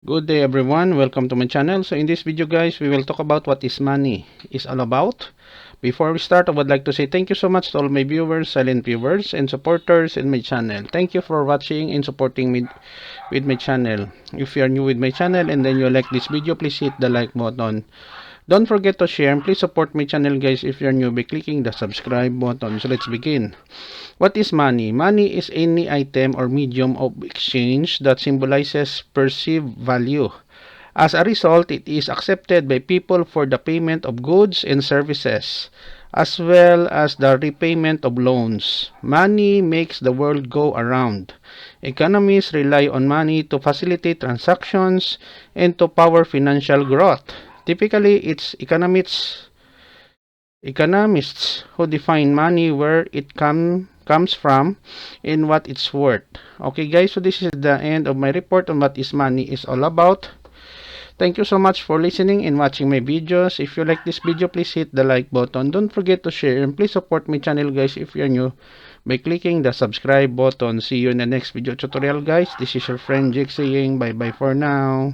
Good day everyone, welcome to my channel. So in this video guys, we will talk about what is money is all about. Before we start, I would like to say thank you so much to all my viewers, silent viewers, and supporters in my channel. Thank you for watching and supporting me with my channel. If you are new with my channel and then you like this video, please hit the like button. Don't forget to share and please support my channel guys if you're new by clicking the subscribe button. So let's begin. What is money? Money is any item or medium of exchange that symbolizes perceived value. As a result, it is accepted by people for the payment of goods and services, as well as the repayment of loans. Money makes the world go around. Economies rely on money to facilitate transactions and to power financial growth. Typically, it's economists who define money, where it comes from, and what it's worth. Okay guys, so this is the end of my report on what is money is all about. Thank you so much for listening and watching my videos. If you like this video, please hit the like button. Don't forget to share and please support my channel guys if you're new by clicking the subscribe button. See you in the next video tutorial guys. This is your friend Jake saying bye bye for now.